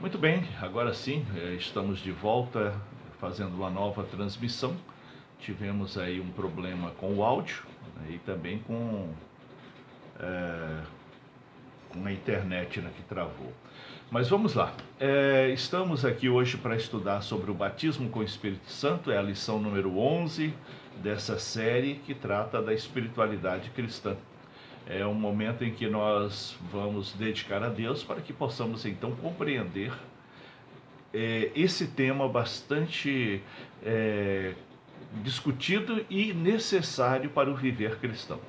Muito bem, agora sim, estamos de volta fazendo uma nova transmissão. Tivemos aí um problema com o áudio, né, e também com a internet, né, que travou. Mas vamos lá. Estamos aqui hoje para estudar sobre o batismo com o Espírito Santo. É a lição número 11 dessa série que trata da espiritualidade cristã. É um momento em que nós vamos dedicar a Deus para que possamos então compreender esse tema bastante discutido e necessário para o viver cristão.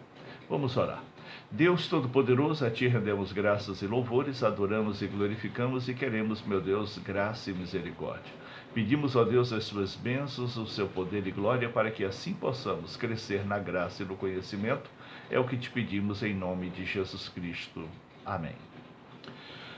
Vamos orar. Deus Todo-Poderoso, a Ti rendemos graças e louvores, adoramos e glorificamos e queremos, meu Deus, graça e misericórdia. Pedimos, ó Deus, as Suas bênçãos, o Seu poder e glória, para que assim possamos crescer na graça e no conhecimento. É o que Te pedimos em nome de Jesus Cristo. Amém.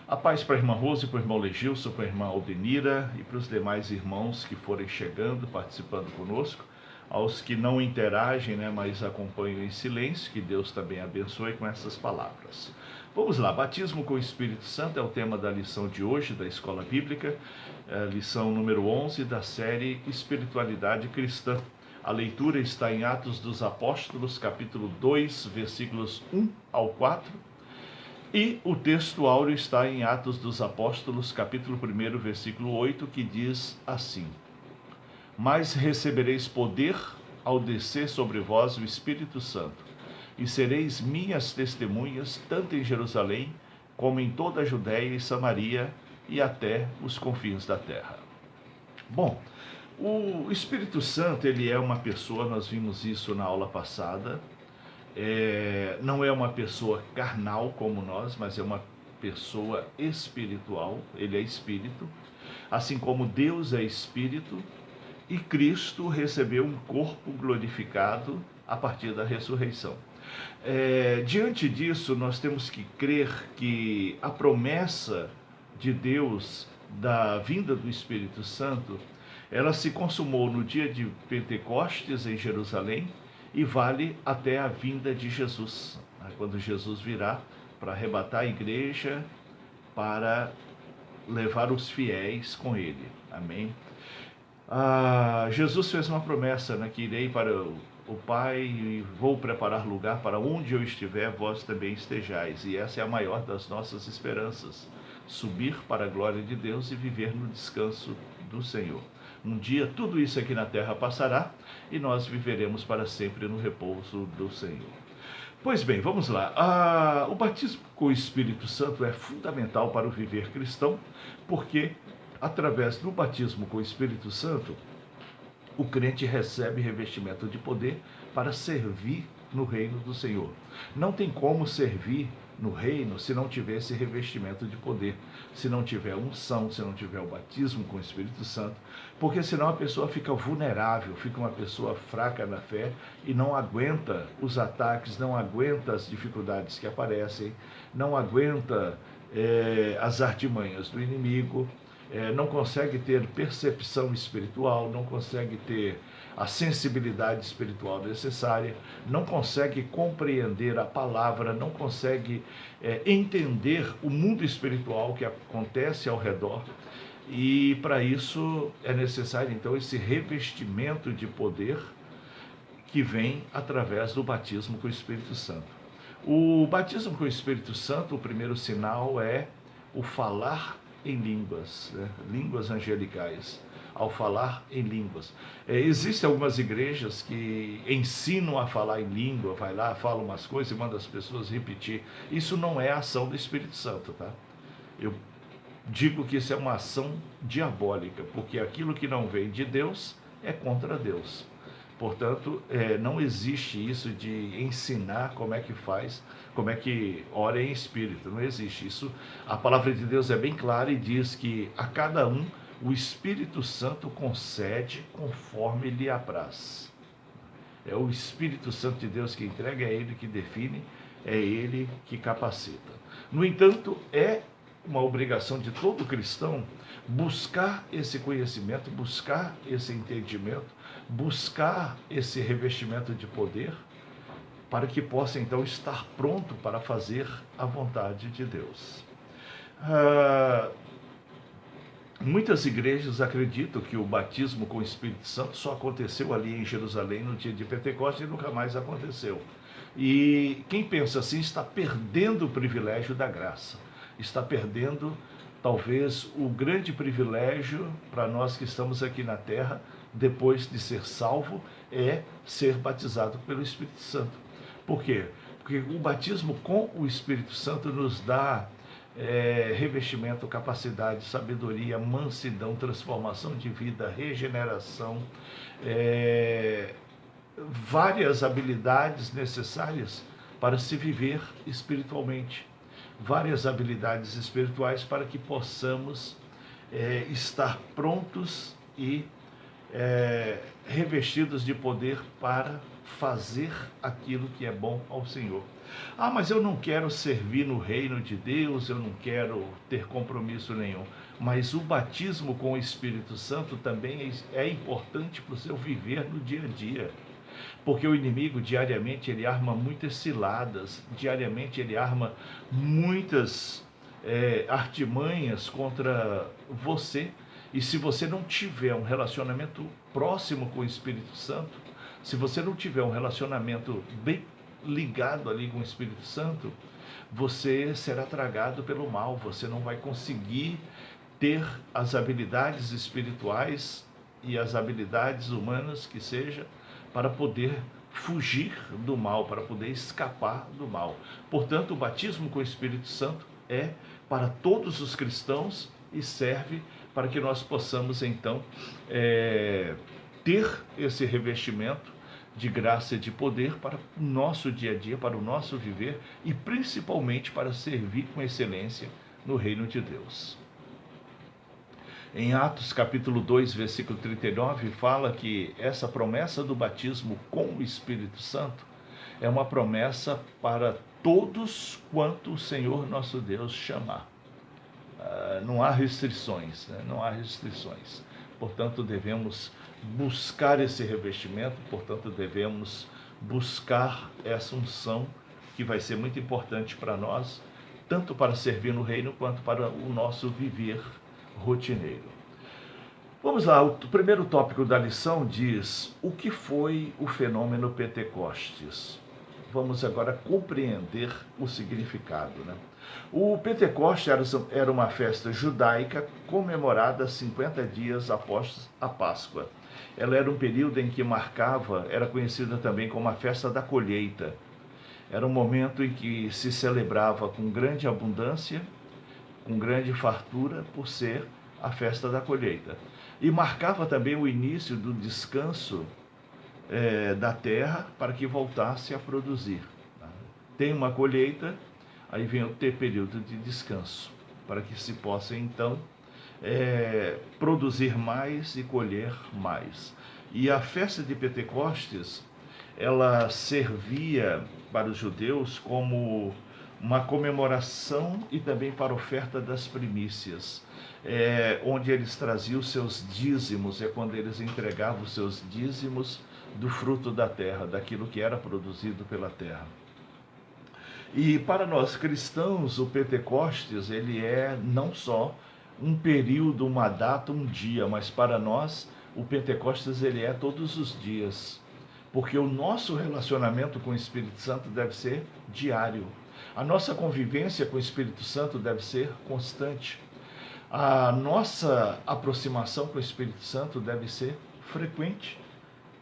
A paz para a irmã Rose, para o irmão Legilson, para a irmã Aldenira e para os demais irmãos que forem chegando, participando conosco. Aos que não interagem, né, mas acompanham em silêncio, que Deus também abençoe com essas palavras. Vamos lá, batismo com o Espírito Santo é o tema da lição de hoje da Escola Bíblica, lição número 11 da série Espiritualidade Cristã. A leitura está em Atos dos Apóstolos, capítulo 2, versículos 1 ao 4. E o texto áureo está em Atos dos Apóstolos, capítulo 1, versículo 8, que diz assim: Mas recebereis poder ao descer sobre vós o Espírito Santo, e sereis minhas testemunhas, tanto em Jerusalém, como em toda a Judéia e Samaria, e até os confins da terra. Bom, o Espírito Santo, ele é uma pessoa, nós vimos isso na aula passada. Não é uma pessoa carnal como nós, mas é uma pessoa espiritual. Ele é espírito, assim como Deus é espírito, e Cristo recebeu um corpo glorificado a partir da ressurreição. Diante disso, nós temos que crer que a promessa de Deus da vinda do Espírito Santo, ela se consumou no dia de Pentecostes em Jerusalém, e vale até a vinda de Jesus, quando Jesus virá para arrebatar a igreja, para levar os fiéis com ele. Amém? Jesus fez uma promessa, né, que irei para o Pai e vou preparar lugar para onde eu estiver, vós também estejais. E essa é a maior das nossas esperanças, subir para a glória de Deus e viver no descanso do Senhor. Um dia tudo isso aqui na terra passará e nós viveremos para sempre no repouso do Senhor. Pois bem, vamos lá. O batismo com o Espírito Santo é fundamental para o viver cristão, porque através do batismo com o Espírito Santo, o crente recebe revestimento de poder para servir no reino do Senhor. Não tem como servir no reino se não tiver esse revestimento de poder, se não tiver unção, se não tiver o batismo com o Espírito Santo, porque senão a pessoa fica vulnerável, fica uma pessoa fraca na fé e não aguenta os ataques, não aguenta as dificuldades que aparecem, não aguenta as artimanhas do inimigo, não consegue ter percepção espiritual, não consegue ter a sensibilidade espiritual necessária, não consegue compreender a palavra, não consegue entender o mundo espiritual que acontece ao redor. E para isso é necessário então esse revestimento de poder que vem através do batismo com o Espírito Santo. O batismo com o Espírito Santo, o primeiro sinal é o falar em línguas, né? Línguas angelicais, ao falar em línguas. Existem algumas igrejas que ensinam a falar em língua, vai lá, fala umas coisas e manda as pessoas repetir. Isso não é a ação do Espírito Santo, tá? Eu digo que isso é uma ação diabólica, porque aquilo que não vem de Deus é contra Deus. Portanto, não existe isso de ensinar como é que faz, como é que ora em espírito. Não existe isso. A palavra de Deus é bem clara e diz que a cada um o Espírito Santo concede conforme lhe apraz. É o Espírito Santo de Deus que entrega, é Ele que define, é Ele que capacita. No entanto, é uma obrigação de todo cristão buscar esse conhecimento, buscar esse entendimento, buscar esse revestimento de poder, para que possa então estar pronto para fazer a vontade de Deus. Muitas igrejas acreditam que o batismo com o Espírito Santo só aconteceu ali em Jerusalém no dia de Pentecostes e nunca mais aconteceu. E quem pensa assim está perdendo o privilégio da graça, está perdendo talvez o grande privilégio para nós que estamos aqui na terra, depois de ser salvo, é ser batizado pelo Espírito Santo. Por quê? Porque o batismo com o Espírito Santo nos dá revestimento, capacidade, sabedoria, mansidão, transformação de vida, regeneração, várias habilidades necessárias para se viver espiritualmente, várias habilidades espirituais para que possamos estar prontos e revestidos de poder para fazer aquilo que é bom ao Senhor. Ah, mas eu não quero servir no reino de Deus, eu não quero ter compromisso nenhum. Mas o batismo com o Espírito Santo também é importante para o seu viver no dia a dia. Porque o inimigo diariamente ele arma muitas ciladas, diariamente ele arma muitas artimanhas contra você. E se você não tiver um relacionamento próximo com o Espírito Santo, se você não tiver um relacionamento bem ligado ali com o Espírito Santo, você será tragado pelo mal, você não vai conseguir ter as habilidades espirituais e as habilidades humanas que seja para poder fugir do mal, para poder escapar do mal. Portanto, o batismo com o Espírito Santo é para todos os cristãos e serve para que nós possamos então ter esse revestimento de graça e de poder para o nosso dia a dia, para o nosso viver e principalmente para servir com excelência no reino de Deus. Em Atos capítulo 2, versículo 39, fala que essa promessa do batismo com o Espírito Santo é uma promessa para todos quanto o Senhor nosso Deus chamar. Não há restrições, né? Não há restrições. Portanto, devemos buscar esse revestimento, portanto, devemos buscar essa unção que vai ser muito importante para nós, tanto para servir no reino quanto para o nosso viver rotineiro. Vamos lá, o primeiro tópico da lição diz: o que foi o fenômeno Pentecostes? Vamos agora compreender o significado, né? O Pentecoste era uma festa judaica comemorada 50 dias após a Páscoa. Ela era um período em que era conhecida também como a festa da colheita. Era um momento em que se celebrava com grande abundância, com grande fartura, por ser a festa da colheita. E marcava também o início do descanso da terra para que voltasse a produzir. Tem uma colheita, aí vem o período de descanso, para que se possa então produzir mais e colher mais. E a festa de Pentecostes, ela servia para os judeus como uma comemoração e também para oferta das primícias, onde eles traziam os seus dízimos, quando eles entregavam os seus dízimos do fruto da terra, daquilo que era produzido pela terra. E para nós cristãos, o Pentecostes, ele é não só um período, uma data, um dia, mas para nós o Pentecostes ele é todos os dias, porque o nosso relacionamento com o Espírito Santo deve ser diário. A nossa convivência com o Espírito Santo deve ser constante. A nossa aproximação com o Espírito Santo deve ser frequente.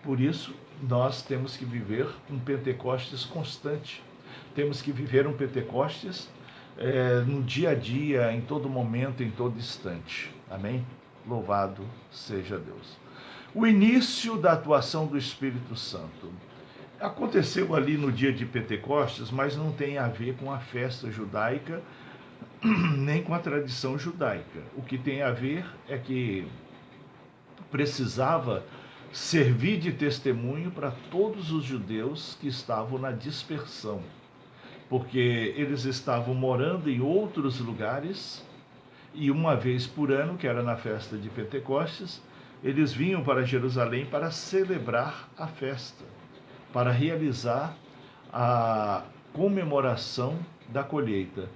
Por isso, nós temos que viver um Pentecostes constante. Temos que viver um Pentecostes no dia a dia, em todo momento, em todo instante. Amém? Louvado seja Deus. O início da atuação do Espírito Santo aconteceu ali no dia de Pentecostes, mas não tem a ver com a festa judaica, nem com a tradição judaica. O que tem a ver é que precisava servir de testemunho para todos os judeus que estavam na dispersão, porque eles estavam morando em outros lugares e uma vez por ano, que era na festa de Pentecostes, eles vinham para Jerusalém para celebrar a festa, para realizar a comemoração da colheita.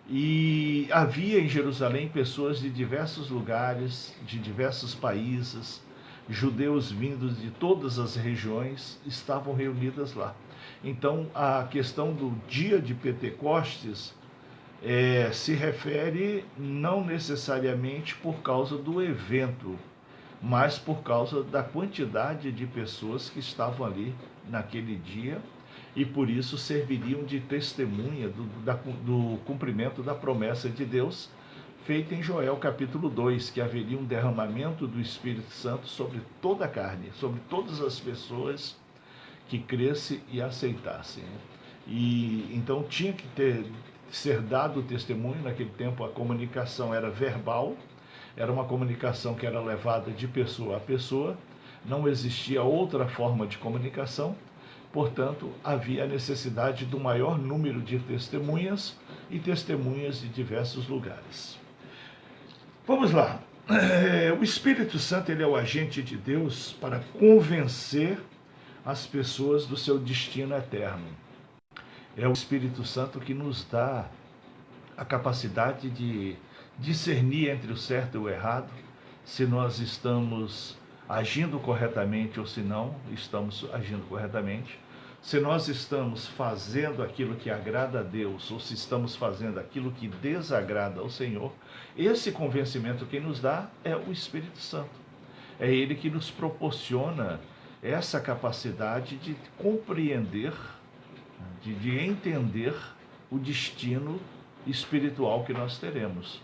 E havia em Jerusalém pessoas de diversos lugares, de diversos países, judeus vindos de todas as regiões estavam reunidas lá. Então, a questão do dia de Pentecostes se refere não necessariamente por causa do evento, mas por causa da quantidade de pessoas que estavam ali naquele dia e por isso serviriam de testemunha do cumprimento da promessa de Deus feita em Joel capítulo 2, que haveria um derramamento do Espírito Santo sobre toda a carne, sobre todas as pessoas que cresce e aceitassem. E então tinha que ser dado o testemunho. Naquele tempo a comunicação era verbal, era uma comunicação que era levada de pessoa a pessoa, não existia outra forma de comunicação, portanto havia a necessidade do maior número de testemunhas e testemunhas de diversos lugares. Vamos lá. O Espírito Santo, ele é o agente de Deus para convencer as pessoas do seu destino eterno. É o Espírito Santo que nos dá a capacidade de discernir entre o certo e o errado, se nós estamos agindo corretamente ou se não estamos agindo corretamente, se nós estamos fazendo aquilo que agrada a Deus ou se estamos fazendo aquilo que desagrada ao Senhor. Esse convencimento quem nos dá é o Espírito Santo. É Ele que nos proporciona essa capacidade de compreender, de entender o destino espiritual que nós teremos.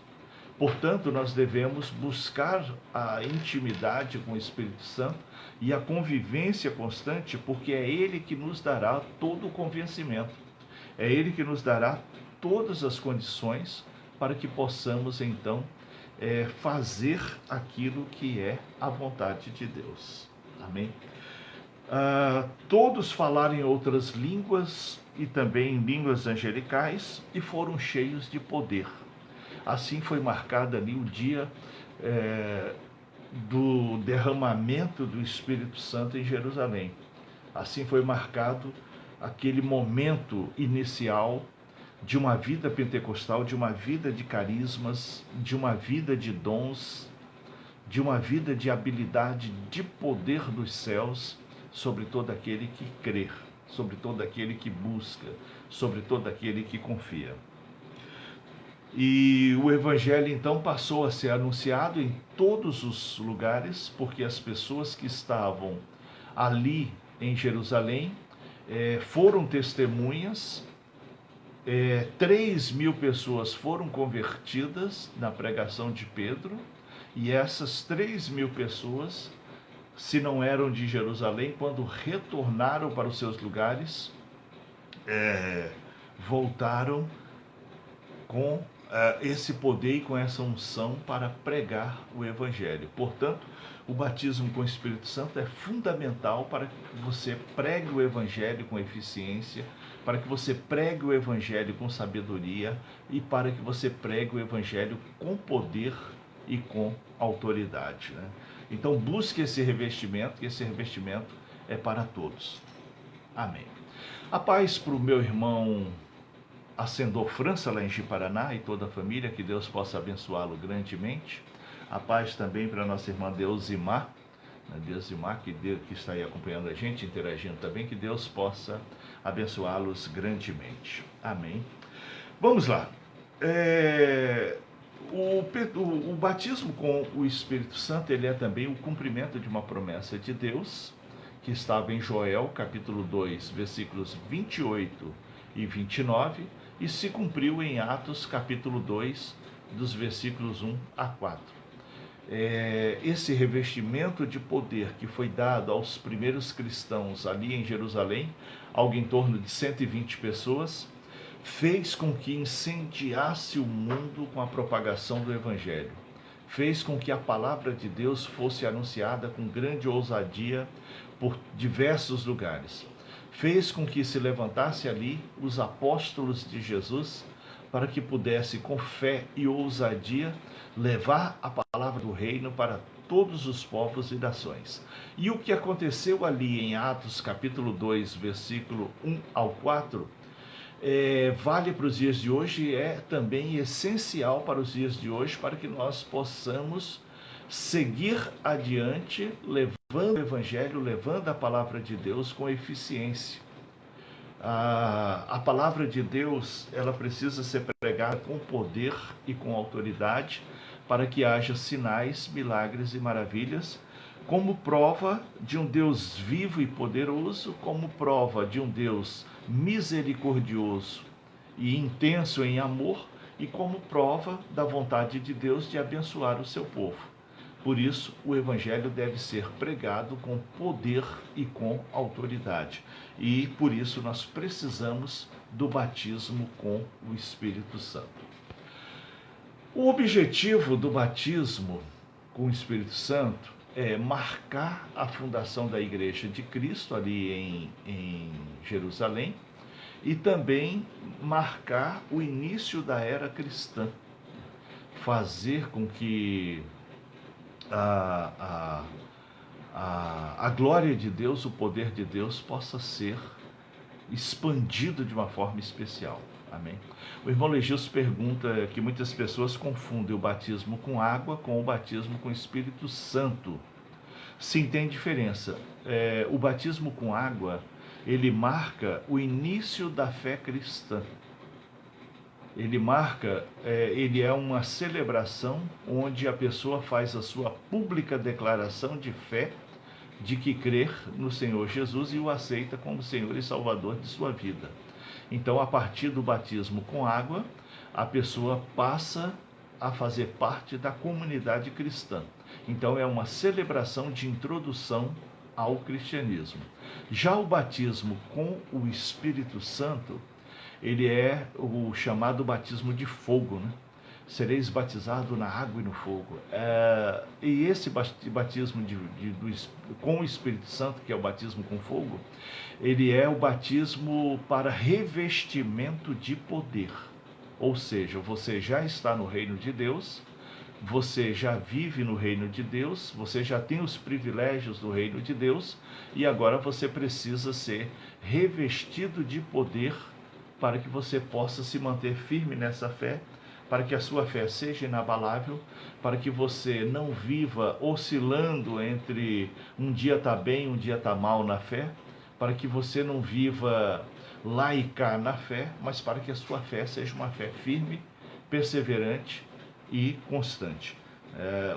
Portanto, nós devemos buscar a intimidade com o Espírito Santo e a convivência constante, porque é Ele que nos dará todo o convencimento. É Ele que nos dará todas as condições para que possamos, então, fazer aquilo que é a vontade de Deus. Amém? Todos falaram em outras línguas e também em línguas angelicais e foram cheios de poder. Assim foi marcado ali o dia do derramamento do Espírito Santo em Jerusalém. Assim foi marcado aquele momento inicial de uma vida pentecostal, de uma vida de carismas, de uma vida de dons, de uma vida de habilidade, de poder dos céus sobre todo aquele que crê, sobre todo aquele que busca, sobre todo aquele que confia. E o Evangelho então passou a ser anunciado em todos os lugares, porque as pessoas que estavam ali em Jerusalém foram testemunhas. 3.000 pessoas foram convertidas na pregação de Pedro, e essas 3.000 pessoas, se não eram de Jerusalém, quando retornaram para os seus lugares, voltaram com esse poder e com essa unção para pregar o Evangelho. Portanto, o batismo com o Espírito Santo é fundamental para que você pregue o Evangelho com eficiência, para que você pregue o Evangelho com sabedoria e para que você pregue o Evangelho com poder e com autoridade. Né? Então, busque esse revestimento, que esse revestimento é para todos. Amém. A paz para o meu irmão Ascendor França, lá em Ji-Paraná, e toda a família, que Deus possa abençoá-lo grandemente. A paz também para a nossa irmã Deusimar, que está aí acompanhando a gente, interagindo também, que Deus possa abençoá-los grandemente. Amém. Vamos lá. O batismo com o Espírito Santo, ele é também o cumprimento de uma promessa de Deus, que estava em Joel, capítulo 2, versículos 28 e 29, e se cumpriu em Atos, capítulo 2, dos versículos 1 a 4. Esse revestimento de poder que foi dado aos primeiros cristãos ali em Jerusalém, algo em torno de 120 pessoas, fez com que incendiasse o mundo com a propagação do Evangelho. Fez com que a palavra de Deus fosse anunciada com grande ousadia por diversos lugares. Fez com que se levantasse ali os apóstolos de Jesus para que pudesse, com fé e ousadia, levar a palavra do reino para todos os povos e nações. E o que aconteceu ali em Atos capítulo 2, versículo 1 ao 4, vale para os dias de hoje, é também essencial para os dias de hoje, para que nós possamos seguir adiante, levando o Evangelho, levando a palavra de Deus com eficiência. A palavra de Deus, ela precisa ser pregada com poder e com autoridade, para que haja sinais, milagres e maravilhas, como prova de um Deus vivo e poderoso, como prova de um Deus misericordioso e intenso em amor, e como prova da vontade de Deus de abençoar o seu povo. Por isso, o Evangelho deve ser pregado com poder e com autoridade. E por isso nós precisamos do batismo com o Espírito Santo. O objetivo do batismo com o Espírito Santo é marcar a fundação da Igreja de Cristo ali em Jerusalém, e também marcar o início da era cristã, fazer com que a glória de Deus, o poder de Deus possa ser expandido de uma forma especial. Amém? O irmão Legilson pergunta que muitas pessoas confundem o batismo com água com o batismo com o Espírito Santo. Sim, tem diferença. O batismo com água, ele marca o início da fé cristã. Ele é uma celebração onde a pessoa faz a sua pública declaração de fé, de que crer no Senhor Jesus e o aceita como Senhor e Salvador de sua vida. Então, a partir do batismo com água, a pessoa passa a fazer parte da comunidade cristã. Então, é uma celebração de introdução ao cristianismo. Já o batismo com o Espírito Santo, ele é o chamado batismo de fogo, né? Sereis batizados na água e no fogo. E esse batismo com o Espírito Santo, que é o batismo com fogo, ele é o batismo para revestimento de poder. Ou seja, você já está no reino de Deus, você já vive no reino de Deus, você já tem os privilégios do reino de Deus, e agora você precisa ser revestido de poder para que você possa se manter firme nessa fé, para que a sua fé seja inabalável, para que você não viva oscilando entre um dia está bem, um dia está mal na fé, para que você não viva lá e cá na fé, mas para que a sua fé seja uma fé firme, perseverante e constante.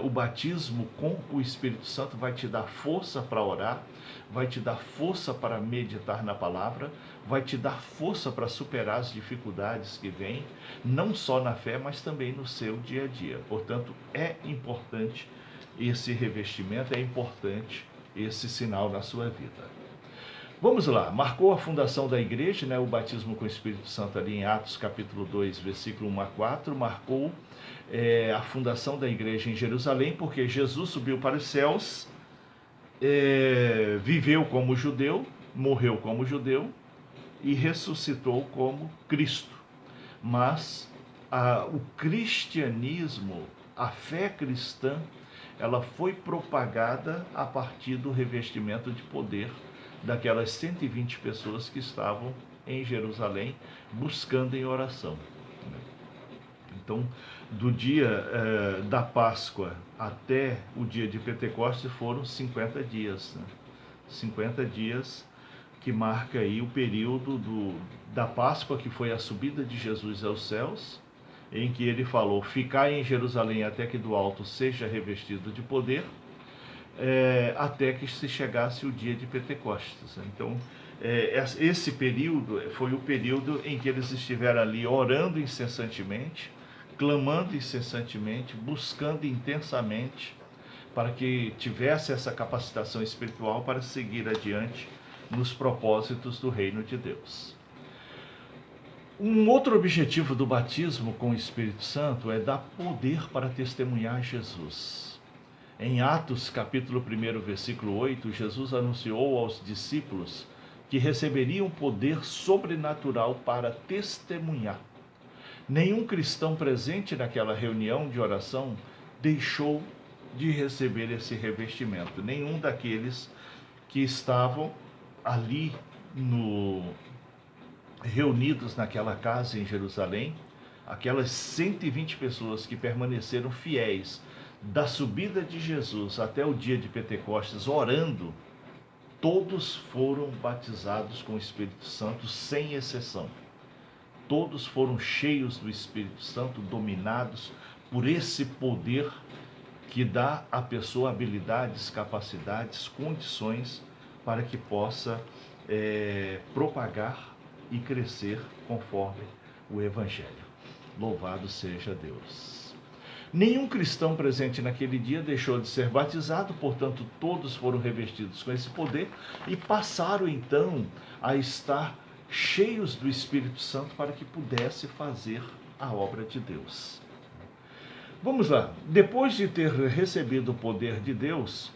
O batismo com o Espírito Santo vai te dar força para orar, vai te dar força para meditar na palavra, vai te dar força para superar as dificuldades que vêm, não só na fé, mas também no seu dia a dia. Portanto, é importante esse revestimento, é importante esse sinal na sua vida. Vamos lá, marcou a fundação da igreja, né, o batismo com o Espírito Santo ali em Atos capítulo 2, versículo 1 a 4, marcou a fundação da igreja em Jerusalém, porque Jesus subiu para os céus, viveu como judeu, morreu como judeu e ressuscitou como Cristo. Mas o cristianismo, a fé cristã, ela foi propagada a partir do revestimento de poder daquelas 120 pessoas que estavam em Jerusalém buscando em oração. Então, do dia da Páscoa até o dia de Pentecostes foram 50 dias. 50 dias que marca aí o período da Páscoa, que foi a subida de Jesus aos céus, em que ele falou: ficai em Jerusalém até que do alto seja revestido de poder, até que se chegasse o dia de Pentecostes. Então, esse período foi o período em que eles estiveram ali orando incessantemente, clamando incessantemente, buscando intensamente, para que tivesse essa capacitação espiritual para seguir adiante nos propósitos do reino de Deus. Um outro objetivo do batismo com o Espírito Santo é dar poder para testemunhar Jesus. Em Atos, capítulo 1, versículo 8, Jesus anunciou aos discípulos que receberiam poder sobrenatural para testemunhar. Nenhum cristão presente naquela reunião de oração deixou de receber esse revestimento. Nenhum daqueles que estavam ali reunidos naquela casa em Jerusalém, aquelas 120 pessoas que permaneceram fiéis da subida de Jesus até o dia de Pentecostes, orando, todos foram batizados com o Espírito Santo, sem exceção. Todos foram cheios do Espírito Santo, dominados por esse poder que dá à pessoa habilidades, capacidades, condições para que possa propagar e crescer conforme o Evangelho. Louvado seja Deus. Nenhum cristão presente naquele dia deixou de ser batizado, portanto, todos foram revestidos com esse poder e passaram então a estar cheios do Espírito Santo para que pudesse fazer a obra de Deus. Vamos lá. Depois de ter recebido o poder de Deus,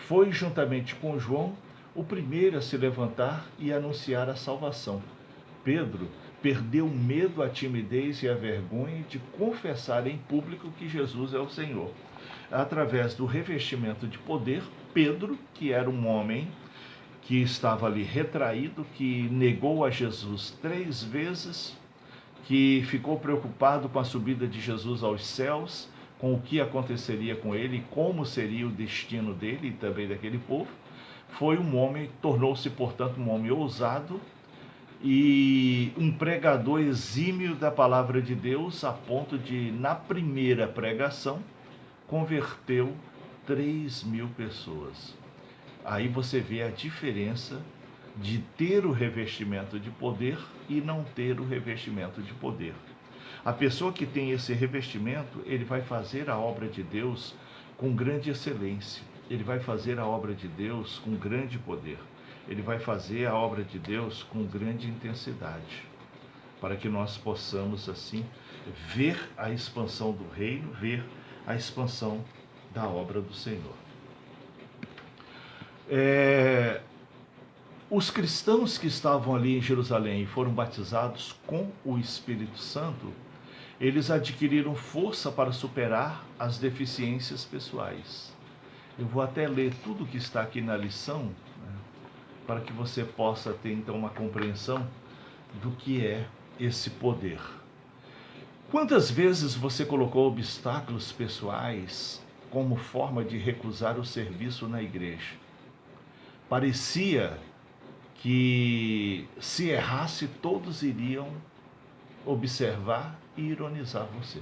foi juntamente com João o primeiro a se levantar e anunciar a salvação. Pedro perdeu o medo, a timidez e a vergonha de confessar em público que Jesus é o Senhor. Através do revestimento de poder, Pedro, que era um homem que estava ali retraído, que negou a Jesus 3 vezes, que ficou preocupado com a subida de Jesus aos céus, com o que aconteceria com ele, como seria o destino dele e também daquele povo, foi um homem, tornou-se, portanto, um homem ousado e um pregador exímio da palavra de Deus, a ponto de, na primeira pregação, converteu 3.000 pessoas. Aí você vê a diferença de ter o revestimento de poder e não ter o revestimento de poder. A pessoa que tem esse revestimento, ele vai fazer a obra de Deus com grande excelência. Ele vai fazer a obra de Deus com grande poder. Ele vai fazer a obra de Deus com grande intensidade, para que nós possamos, assim, ver a expansão do reino, ver a expansão da obra do Senhor. Os cristãos que estavam ali em Jerusalém e foram batizados com o Espírito Santo, eles adquiriram força para superar as deficiências pessoais. Eu vou até ler tudo que está aqui na lição, para que você possa ter então uma compreensão do que é esse poder. Quantas vezes você colocou obstáculos pessoais como forma de recusar o serviço na igreja? Parecia que se errasse todos iriam observar e ironizar você.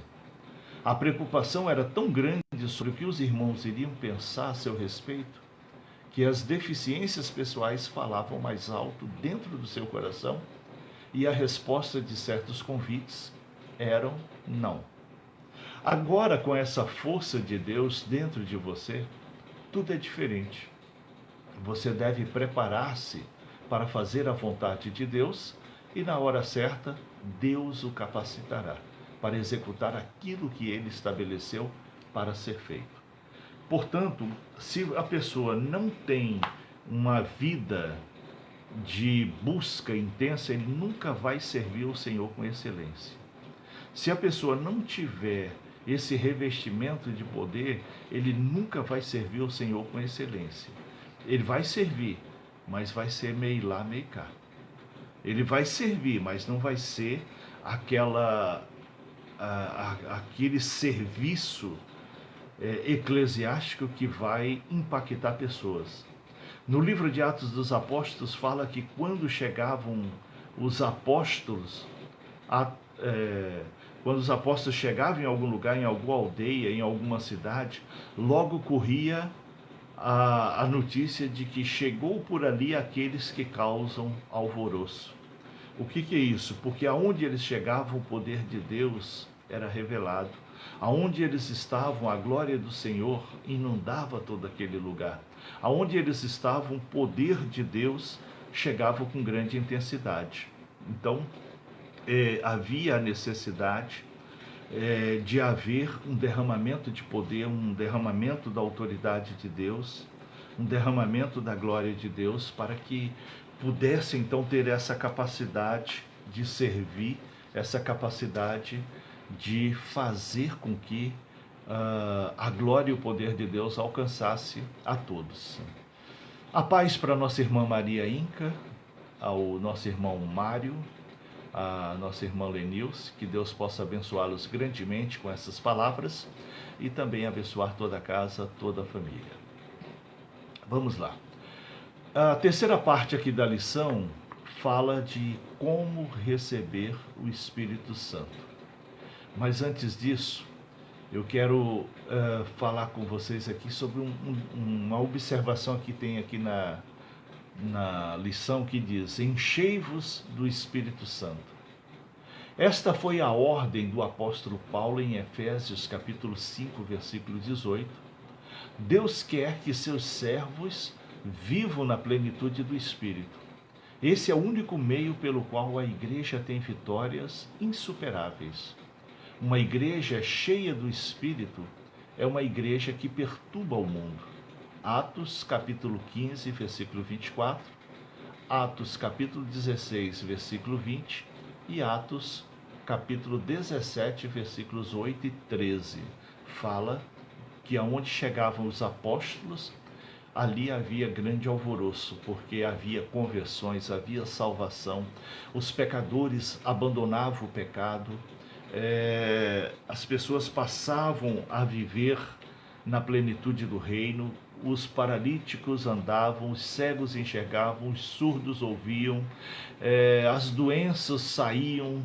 A preocupação era tão grande sobre o que os irmãos iriam pensar a seu respeito, que as deficiências pessoais falavam mais alto dentro do seu coração e a resposta de certos convites eram não. Agora, com essa força de Deus dentro de você, tudo é diferente. Você deve preparar-se para fazer a vontade de Deus e, na hora certa, Deus o capacitará para executar aquilo que ele estabeleceu para ser feito. Portanto, se a pessoa não tem uma vida de busca intensa, ele nunca vai servir o Senhor com excelência. Se a pessoa não tiver esse revestimento de poder, ele nunca vai servir o Senhor com excelência. Ele vai servir, mas vai ser meio lá, meio cá. Ele vai servir, mas não vai ser aquele serviço eclesiástico que vai impactar pessoas. No livro de Atos dos Apóstolos fala que quando chegavam os apóstolos, quando os apóstolos chegavam em algum lugar, em alguma aldeia, em alguma cidade, logo corria a notícia de que chegou por ali aqueles que causam alvoroço. O que é isso? Porque aonde eles chegavam, o poder de Deus era revelado. Aonde eles estavam, a glória do Senhor inundava todo aquele lugar. Aonde eles estavam, o poder de Deus chegava com grande intensidade. Então, havia a necessidade de haver um derramamento de poder, um derramamento da autoridade de Deus, um derramamento da glória de Deus, para que pudesse então ter essa capacidade de servir, essa capacidade de fazer com que a glória e o poder de Deus alcançasse a todos. A paz para nossa irmã Maria Inca, ao nosso irmão Mário, a nossa irmã Lenilce, que Deus possa abençoá-los grandemente com essas palavras e também abençoar toda a casa, toda a família. Vamos lá. A terceira parte aqui da lição fala de como receber o Espírito Santo. Mas antes disso, eu quero falar com vocês aqui sobre uma observação que tem aqui na lição que diz: enchei-vos do Espírito Santo. Esta foi a ordem do apóstolo Paulo em Efésios capítulo 5, versículo 18. Deus quer que seus servos vivam na plenitude do Espírito. Esse é o único meio pelo qual a igreja tem vitórias insuperáveis. Uma igreja cheia do Espírito é uma igreja que perturba o mundo. Atos capítulo 15, versículo 24, Atos capítulo 16, versículo 20 e Atos capítulo 17, versículos 8 e 13. Fala que aonde chegavam os apóstolos, ali havia grande alvoroço, porque havia conversões, havia salvação, os pecadores abandonavam o pecado, as pessoas passavam a viver na plenitude do reino, os paralíticos andavam, os cegos enxergavam, os surdos ouviam, as doenças saíam,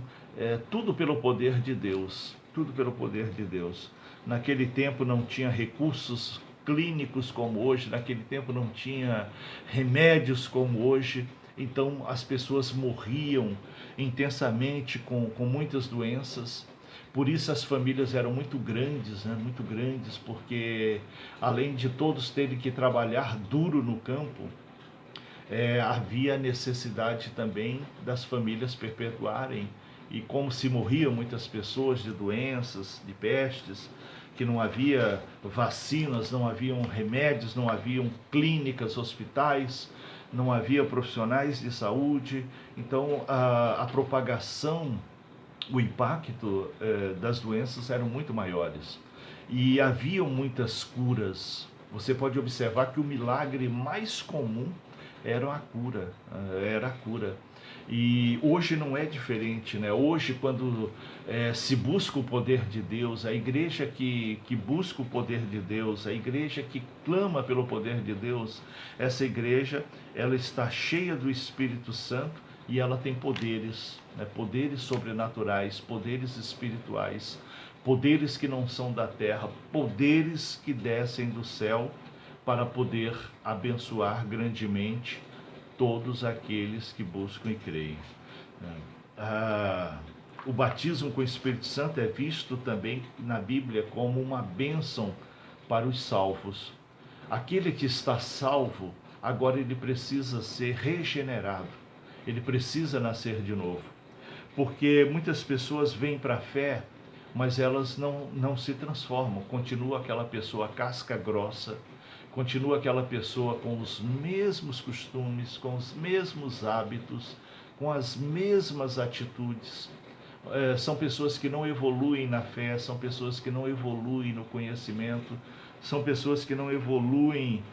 tudo pelo poder de Deus, tudo pelo poder de Deus. Naquele tempo não tinha recursos clínicos como hoje, naquele tempo não tinha remédios como hoje, então as pessoas morriam intensamente com muitas doenças. Por isso as famílias eram muito grandes, muito grandes, porque além de todos terem que trabalhar duro no campo, havia necessidade também das famílias perpetuarem. E como se morriam muitas pessoas de doenças, de pestes, que não havia vacinas, não haviam remédios, não haviam clínicas, hospitais, não havia profissionais de saúde. Então a propagação, o impacto das doenças eram muito maiores. E haviam muitas curas. Você pode observar que o milagre mais comum era a cura. E hoje não é diferente, né? Hoje, quando se busca o poder de Deus, a igreja que busca o poder de Deus, a igreja que clama pelo poder de Deus, essa igreja, ela está cheia do Espírito Santo e ela tem poderes, poderes sobrenaturais, poderes espirituais, poderes que não são da terra, poderes que descem do céu para poder abençoar grandemente todos aqueles que buscam e creem. O batismo com o Espírito Santo é visto também na Bíblia como uma bênção para os salvos. Aquele que está salvo, agora ele precisa ser regenerado, ele precisa nascer de novo. Porque muitas pessoas vêm para a fé, mas elas não se transformam, continua aquela pessoa casca grossa, continua aquela pessoa com os mesmos costumes, com os mesmos hábitos, com as mesmas atitudes. São pessoas que não evoluem na fé, são pessoas que não evoluem no conhecimento, são pessoas que não evoluem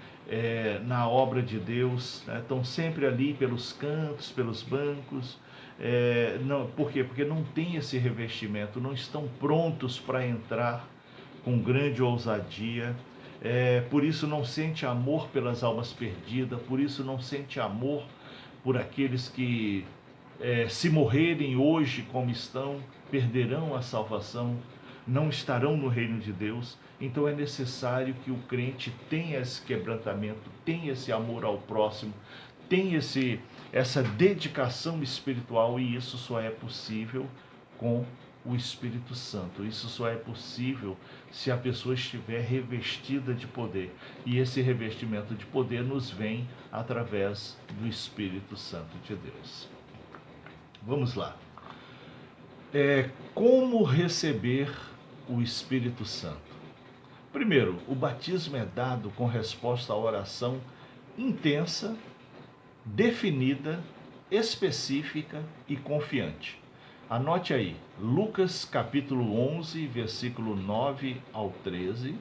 na obra de Deus, estão sempre ali pelos cantos, pelos bancos. Por quê? Porque não tem esse revestimento, não estão prontos para entrar com grande ousadia. Por isso não sente amor pelas almas perdidas, por isso não sente amor por aqueles que, se morrerem hoje como estão, perderão a salvação, não estarão no reino de Deus. Então é necessário que o crente tenha esse quebrantamento, tenha esse amor ao próximo, tenha essa dedicação espiritual, e isso só é possível com o Espírito Santo. Isso só é possível se a pessoa estiver revestida de poder. E esse revestimento de poder nos vem através do Espírito Santo de Deus. Vamos lá. Como receber o Espírito Santo? Primeiro, o batismo é dado com resposta à oração intensa, definida, específica e confiante. Anote aí, Lucas capítulo 11, versículo 9 ao 13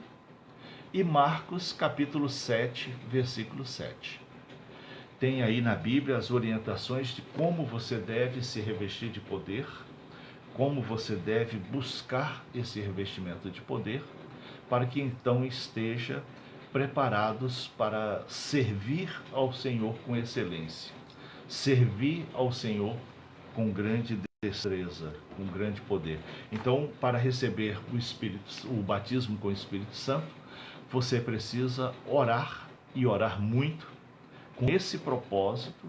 e Marcos capítulo 7, versículo 7. tem aí na Bíblia as orientações de como você deve se revestir de poder, como você deve buscar esse revestimento de poder, para que então esteja preparados para servir ao Senhor com excelência, servir ao Senhor com grande destreza, com grande poder. Então, para receber o batismo com o Espírito Santo, você precisa orar e orar muito, com esse propósito,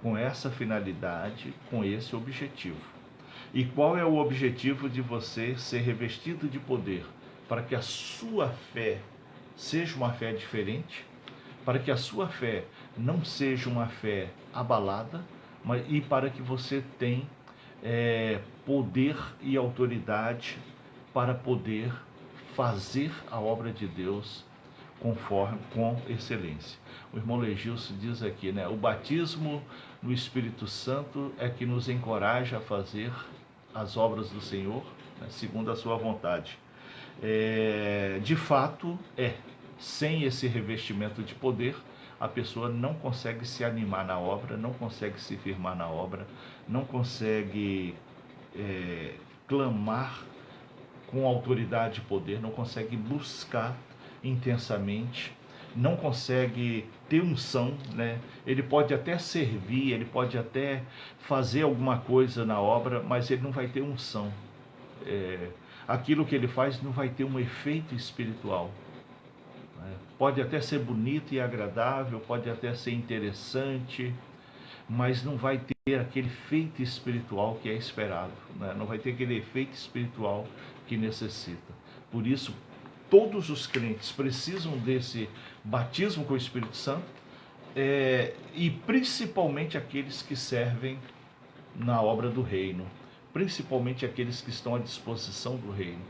com essa finalidade, com esse objetivo. E qual é o objetivo de você ser revestido de poder? Para que a sua fé seja uma fé diferente, para que a sua fé não seja uma fé abalada, e para que você tenha poder e autoridade para poder fazer a obra de Deus com excelência. O irmão Legilson diz aqui, né? O batismo no Espírito Santo é que nos encoraja a fazer as obras do Senhor, né, segundo a sua vontade. De fato, sem esse revestimento de poder, a pessoa não consegue se animar na obra, não consegue se firmar na obra, não consegue clamar com autoridade e poder, não consegue buscar intensamente, não consegue ter unção, né? Ele pode até servir, ele pode até fazer alguma coisa na obra, mas ele não vai ter unção. Aquilo que ele faz não vai ter um efeito espiritual. Pode até ser bonito e agradável, pode até ser interessante, mas não vai ter aquele efeito espiritual que é esperado, né? Não vai ter aquele efeito espiritual que necessita. Por isso, todos os crentes precisam desse batismo com o Espírito Santo, e principalmente aqueles que servem na obra do reino, principalmente aqueles que estão à disposição do reino.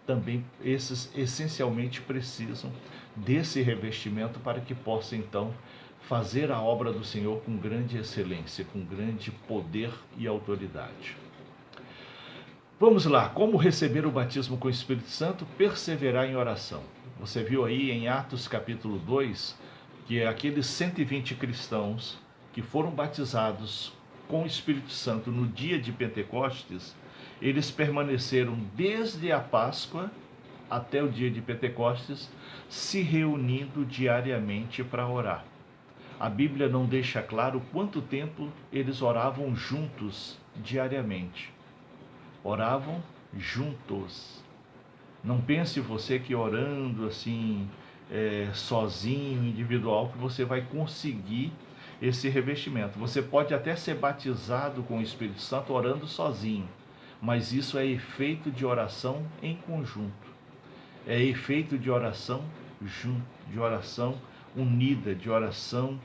Também esses essencialmente precisam desse revestimento para que possam então fazer a obra do Senhor com grande excelência, com grande poder e autoridade. Vamos lá, como receber o batismo com o Espírito Santo? Perseverar em oração. Você viu aí em Atos capítulo 2, que aqueles 120 cristãos que foram batizados com o Espírito Santo no dia de Pentecostes, eles permaneceram desde a Páscoa até o dia de Pentecostes, se reunindo diariamente para orar. A Bíblia não deixa claro quanto tempo eles oravam juntos diariamente. Oravam juntos. Não pense você que orando assim, sozinho, individual, que você vai conseguir esse revestimento. Você pode até ser batizado com o Espírito Santo orando sozinho, mas isso é efeito de oração em conjunto. É efeito de oração junto, de oração unida, de oração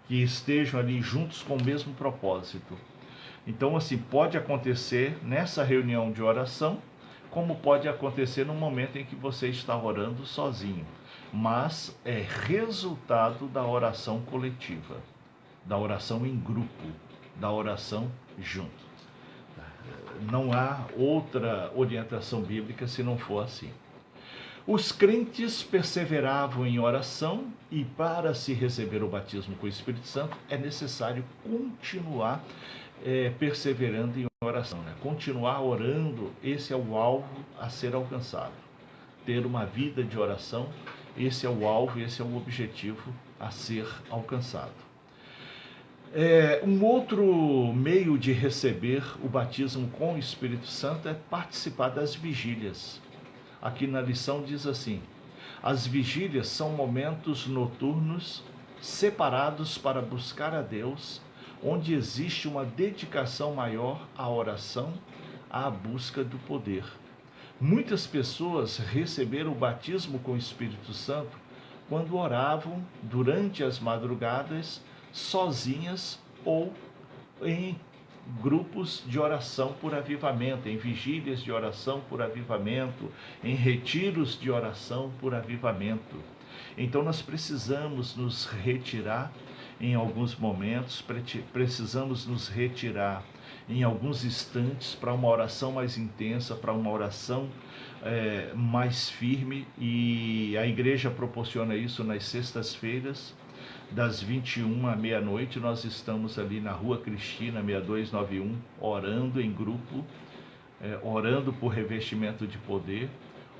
que estejam ali juntos com o mesmo propósito. Então, assim, pode acontecer nessa reunião de oração, como pode acontecer no momento em que você está orando sozinho. Mas é resultado da oração coletiva, da oração em grupo, da oração junto. Não há outra orientação bíblica se não for assim. Os crentes perseveravam em oração e para se receber o batismo com o Espírito Santo é necessário continuar perseverando em oração, né? Continuar orando, esse é o alvo a ser alcançado. Ter uma vida de oração, esse é o alvo, esse é o objetivo a ser alcançado. Um outro meio de receber o batismo com o Espírito Santo é participar das vigílias. Aqui na lição diz assim: as vigílias são momentos noturnos separados para buscar a Deus, onde existe uma dedicação maior à oração, à busca do poder. Muitas pessoas receberam o batismo com o Espírito Santo quando oravam durante as madrugadas, sozinhas ou em grupos de oração por avivamento, em vigílias de oração por avivamento, em retiros de oração por avivamento. Então nós precisamos nos retirar em alguns momentos, precisamos nos retirar em alguns instantes para uma oração mais intensa, para uma oração mais firme, e E a igreja proporciona isso nas sextas-feiras, das 21 à meia-noite. Nós estamos ali na Rua Cristina, 6291, orando em grupo, orando por revestimento de poder,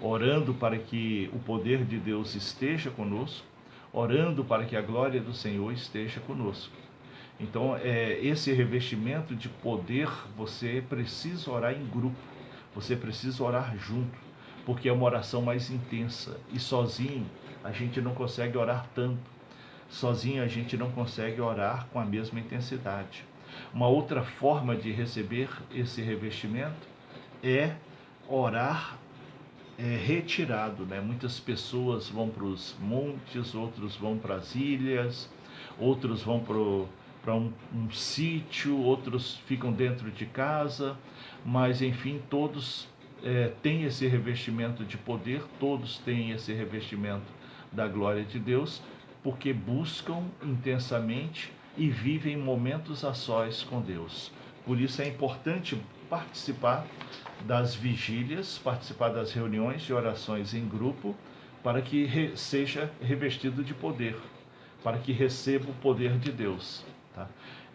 orando para que o poder de Deus esteja conosco, orando para que a glória do Senhor esteja conosco. Então, esse revestimento de poder, você precisa orar em grupo, você precisa orar junto, porque é uma oração mais intensa. E sozinho a gente não consegue orar tanto, sozinho a gente não consegue orar com a mesma intensidade. Uma outra forma de receber esse revestimento é orar retirado, né? Muitas pessoas vão para os montes, outros vão para as ilhas, outros vão para um sítio, outros ficam dentro de casa, mas enfim, todos têm esse revestimento de poder, todos têm esse revestimento da glória de Deus, porque buscam intensamente e vivem momentos a sós com Deus. Por isso é importante participar das vigílias, participar das reuniões de orações em grupo, para que seja revestido de poder, para que receba o poder de Deus. Tá?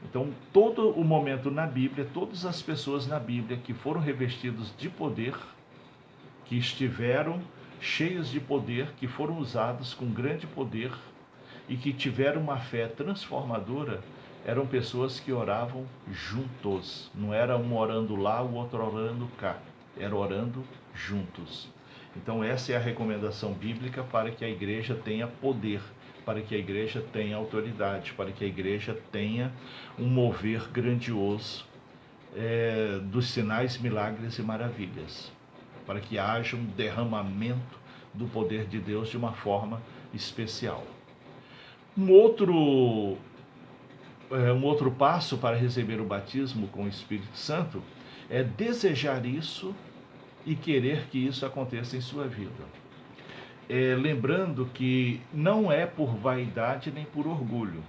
Então, todo o momento na Bíblia, todas as pessoas na Bíblia que foram revestidos de poder, que estiveram cheios de poder, que foram usados com grande poder e que tiveram uma fé transformadora, eram pessoas que oravam juntos. Não era um orando lá, o outro orando cá. Era orando juntos. Então essa é a recomendação bíblica para que a igreja tenha poder, para que a igreja tenha autoridade, para que a igreja tenha um mover grandioso dos sinais, milagres e maravilhas, para que haja um derramamento do poder de Deus de uma forma especial. Um outro passo para receber o batismo com o Espírito Santo é desejar isso e querer que isso aconteça em sua vida. Lembrando que não é por vaidade nem por orgulho.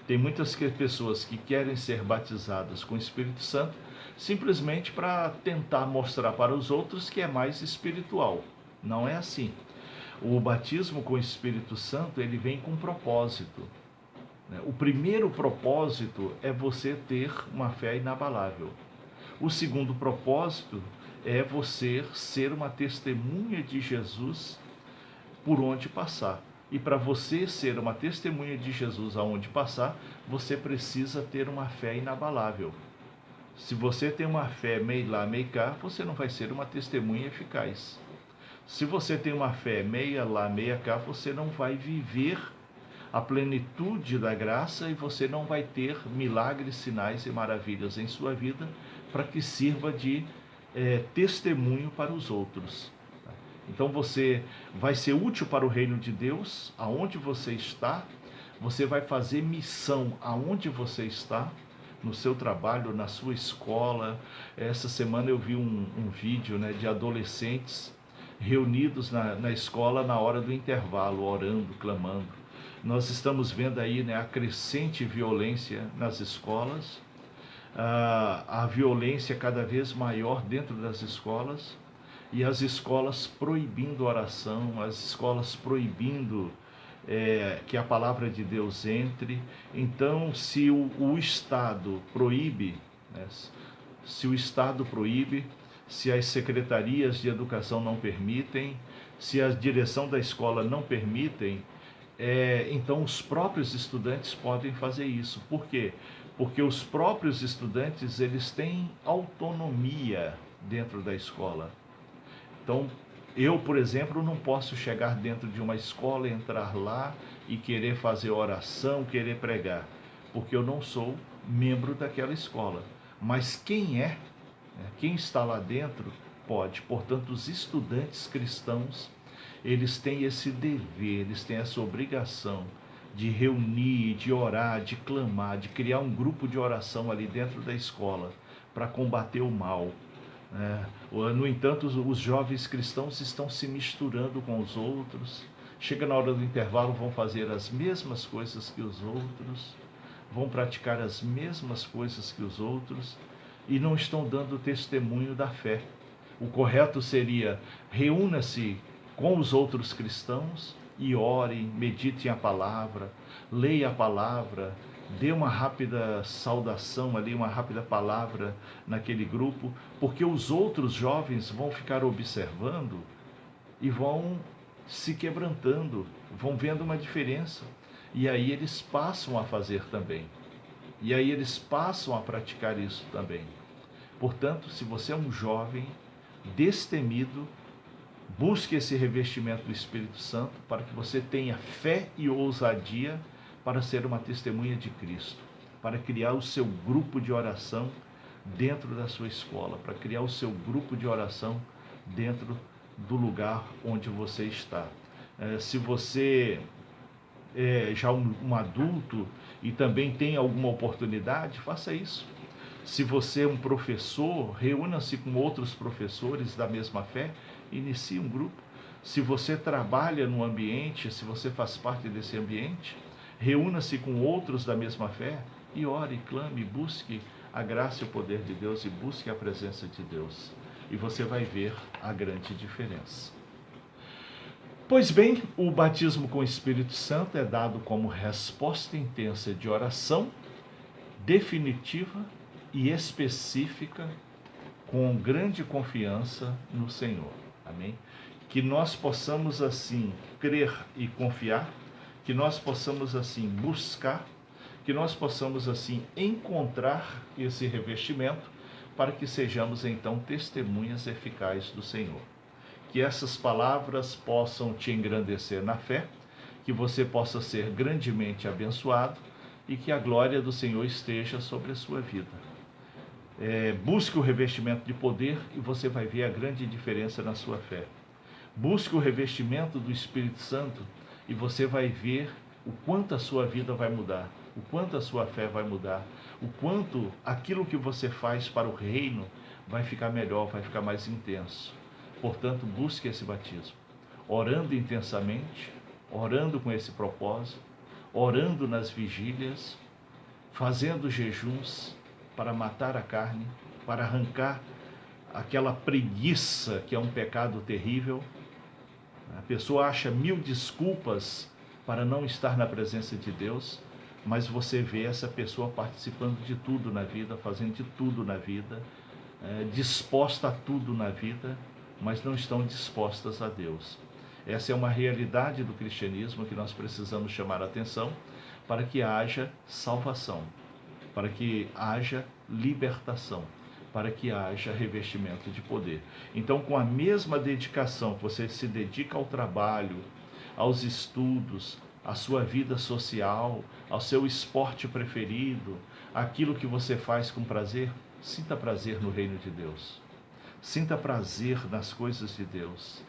Tem muitas pessoas que querem ser batizadas com o Espírito Santo simplesmente para tentar mostrar para os outros que é mais espiritual. Não é assim. O batismo com o Espírito Santo, ele vem com um propósito. O primeiro propósito é você ter uma fé inabalável. O segundo propósito é você ser uma testemunha de Jesus por onde passar. E para você ser uma testemunha de Jesus aonde passar, você precisa ter uma fé inabalável. Se você tem uma fé meio lá, meio cá, você não vai ser uma testemunha eficaz. Se você tem uma fé meia lá, meia cá, você não vai viver a plenitude da graça e você não vai ter milagres, sinais e maravilhas em sua vida para que sirva de testemunho para os outros. Então você vai ser útil para o reino de Deus aonde você está, você vai fazer missão aonde você está, no seu trabalho, na sua escola. Essa semana eu vi um vídeo de adolescentes reunidos na escola na hora do intervalo, orando, clamando. Nós estamos vendo aí a crescente violência nas escolas, a violência cada vez maior dentro das escolas, e as escolas proibindo oração, as escolas proibindo que a palavra de Deus entre. Então, se o Estado proíbe, se o Estado proíbe, se as secretarias de educação não permitem, se a direção da escola não permitem, então os próprios estudantes podem fazer isso. Por quê? Porque os próprios estudantes, eles têm autonomia dentro da escola. Então, eu, por exemplo, não posso chegar dentro de uma escola, entrar lá e querer fazer oração, querer pregar, porque eu não sou membro daquela escola. Mas quem está lá dentro, pode. Portanto, os estudantes cristãos, eles têm esse dever, eles têm essa obrigação de reunir, de orar, de clamar, de criar um grupo de oração ali dentro da escola para combater o mal. No entanto, os jovens cristãos estão se misturando com os outros. Chega na hora do intervalo, vão fazer as mesmas coisas que os outros, vão praticar as mesmas coisas que os outros e não estão dando testemunho da fé. O correto seria: reúna-se, com os outros cristãos e ore, medite a palavra, leia a palavra, dê uma rápida saudação ali, uma rápida palavra naquele grupo, porque os outros jovens vão ficar observando e vão se quebrantando, vão vendo uma diferença. E aí eles passam a fazer também. E aí eles passam a praticar isso também. Portanto, se você é um jovem destemido, busque esse revestimento do Espírito Santo para que você tenha fé e ousadia para ser uma testemunha de Cristo, para criar o seu grupo de oração dentro da sua escola, para criar o seu grupo de oração dentro do lugar onde você está. Se você é já um adulto e também tem alguma oportunidade, faça isso. Se você é um professor, reúna-se com outros professores da mesma fé, inicie um grupo. Se você trabalha no ambiente, se você faz parte desse ambiente, reúna-se com outros da mesma fé e ore, clame, busque a graça e o poder de Deus e busque a presença de Deus. E você vai ver a grande diferença. Pois bem, o batismo com o Espírito Santo é dado como resposta intensa de oração, definitiva e específica, com grande confiança no Senhor. Amém? Que nós possamos assim crer e confiar, que nós possamos assim buscar, que nós possamos assim encontrar esse revestimento para que sejamos então testemunhas eficazes do Senhor. Que essas palavras possam te engrandecer na fé, que você possa ser grandemente abençoado e que a glória do Senhor esteja sobre a sua vida. Busque o revestimento de poder e você vai ver a grande diferença na sua fé. Busque o revestimento do Espírito Santo e você vai ver o quanto a sua vida vai mudar, o quanto a sua fé vai mudar, o quanto aquilo que você faz para o reino vai ficar melhor, vai ficar mais intenso. Portanto, busque esse batismo, orando intensamente, orando com esse propósito, orando nas vigílias, fazendo jejuns para matar a carne, para arrancar aquela preguiça que é um pecado terrível. A pessoa acha 1000 desculpas para não estar na presença de Deus, mas você vê essa pessoa participando de tudo na vida, fazendo de tudo na vida, disposta a tudo na vida, mas não estão dispostas a Deus. Essa é uma realidade do cristianismo que nós precisamos chamar a atenção para que haja salvação, para que haja libertação, para que haja revestimento de poder. Então, com a mesma dedicação que você se dedica ao trabalho, aos estudos, à sua vida social, ao seu esporte preferido, aquilo que você faz com prazer, sinta prazer no reino de Deus. Sinta prazer nas coisas de Deus.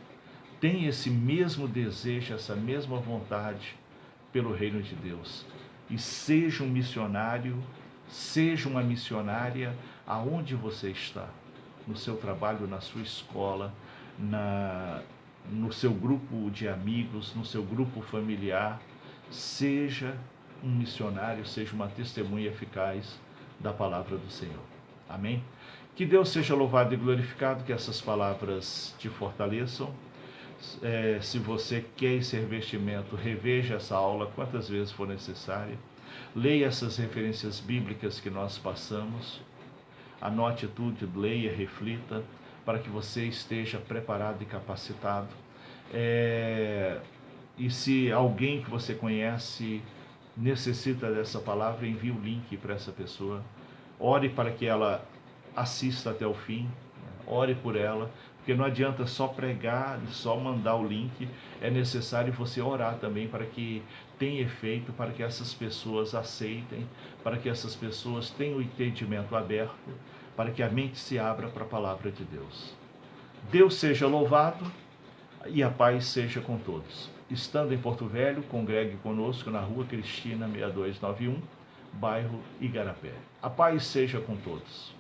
Tenha esse mesmo desejo, essa mesma vontade pelo reino de Deus. E seja um missionário, seja uma missionária aonde você está. No seu trabalho, na sua escola, no seu grupo de amigos, no seu grupo familiar. Seja um missionário, seja uma testemunha eficaz da palavra do Senhor. Amém? Que Deus seja louvado e glorificado, que essas palavras te fortaleçam. Se você quer esse revestimento, reveja essa aula quantas vezes for necessário. Leia essas referências bíblicas que nós passamos. Anote tudo, leia, reflita, para que você esteja preparado e capacitado. E se alguém que você conhece necessita dessa palavra, envie o link para essa pessoa. Ore para que ela assista até o fim, ore por ela, porque não adianta só pregar, só mandar o link, é necessário você orar também para que tenha efeito, para que essas pessoas aceitem, para que essas pessoas tenham o entendimento aberto, para que a mente se abra para a palavra de Deus. Deus seja louvado e a paz seja com todos. Estando em Porto Velho, congregue conosco na Rua Cristina 6291, bairro Igarapé. A paz seja com todos.